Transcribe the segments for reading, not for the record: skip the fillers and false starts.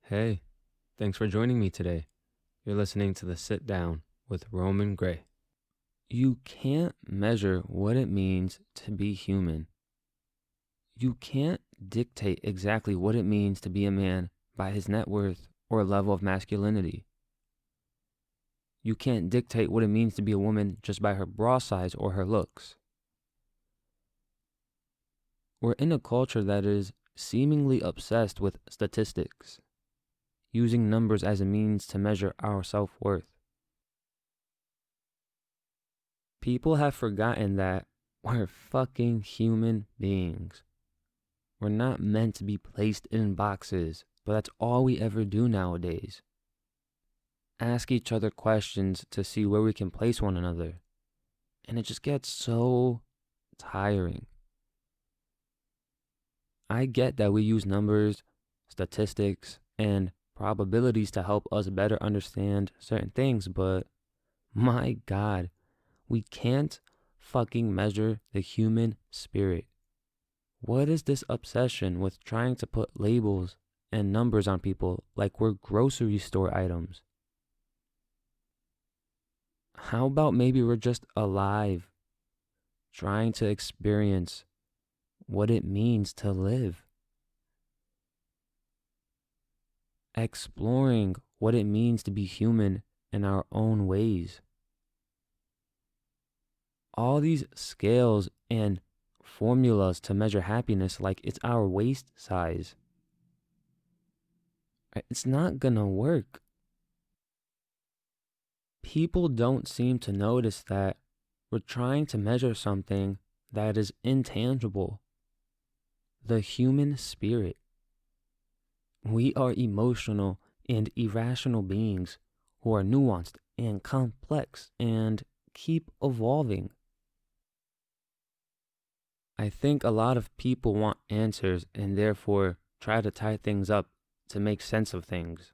Hey, thanks for joining me today. You're listening to The Sit Down with Roman Gray. You can't measure what it means to be human. You can't dictate exactly what it means to be a man by his net worth or level of masculinity. You can't dictate what it means to be a woman just by her bra size or her looks. We're in a culture that is seemingly obsessed with statistics, using numbers as a means to measure our self-worth. People have forgotten that we're fucking human beings. We're not meant to be placed in boxes, but that's all we ever do nowadays. Ask each other questions to see where we can place one another. And it just gets so tiring. I get that we use numbers, statistics, and probabilities to help us better understand certain things, but my God, we can't fucking measure the human spirit. What is this obsession with trying to put labels and numbers on people like we're grocery store items? How about maybe we're just alive, trying to experience what it means to live? Exploring what it means to be human in our own ways. All these scales and formulas to measure happiness like it's our waist size. It's not gonna work. People don't seem to notice that we're trying to measure something that is intangible. The human spirit. We are emotional and irrational beings who are nuanced and complex and keep evolving. I think a lot of people want answers and therefore try to tie things up to make sense of things.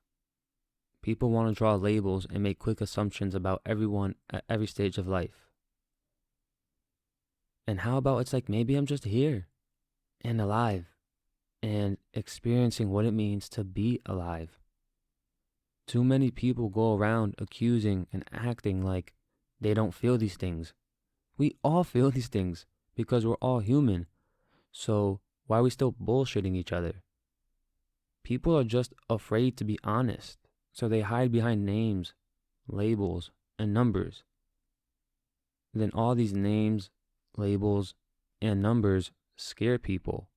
People want to draw labels and make quick assumptions about everyone at every stage of life. And how about it's like maybe I'm just here and alive and experiencing what it means to be alive. Too many people go around accusing and acting like they don't feel these things. We all feel these things because we're all human. So why are we still bullshitting each other? People are just afraid to be honest, so they hide behind names, labels, and numbers. Then all these names, labels, and numbers scare people.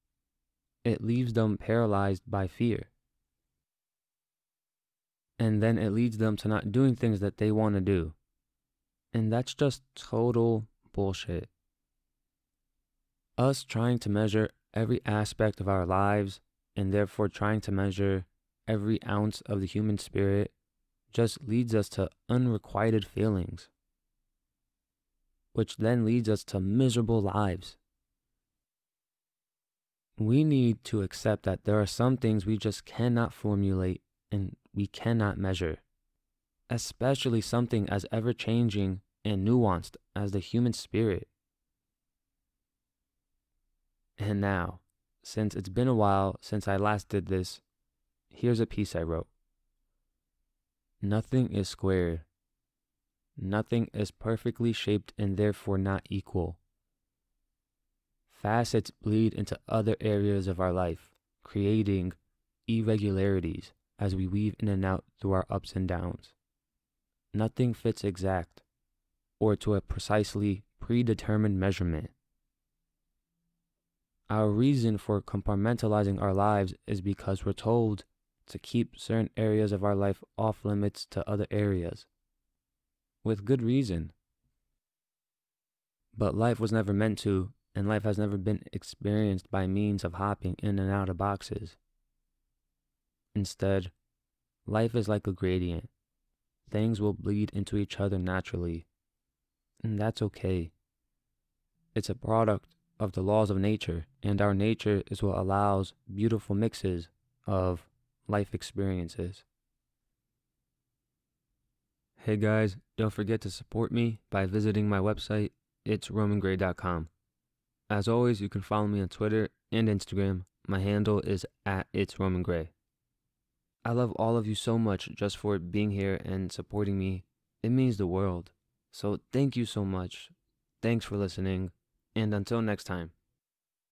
It leaves them paralyzed by fear. And then it leads them to not doing things that they want to do. And that's just total bullshit. Us trying to measure every aspect of our lives and therefore trying to measure every ounce of the human spirit just leads us to unrequited feelings, which then leads us to miserable lives. We need to accept that there are some things we just cannot formulate and we cannot measure, especially something as ever-changing and nuanced as the human spirit. And now, since it's been a while since I last did this, here's a piece I wrote. Nothing is square. Nothing is perfectly shaped and therefore not equal. Facets bleed into other areas of our life, creating irregularities as we weave in and out through our ups and downs. Nothing fits exact or to a precisely predetermined measurement. Our reason for compartmentalizing our lives is because we're told to keep certain areas of our life off limits to other areas. With good reason. But life was never meant to, and life has never been experienced by means of hopping in and out of boxes. Instead, life is like a gradient. Things will bleed into each other naturally, and that's okay. It's a product of the laws of nature, and our nature is what allows beautiful mixes of life experiences. Hey guys, don't forget to support me by visiting my website, itsromangray.com. As always, you can follow me on Twitter and Instagram. My handle is @itsromangray. I love all of you so much just for being here and supporting me. It means the world. So thank you so much. Thanks for listening. And until next time.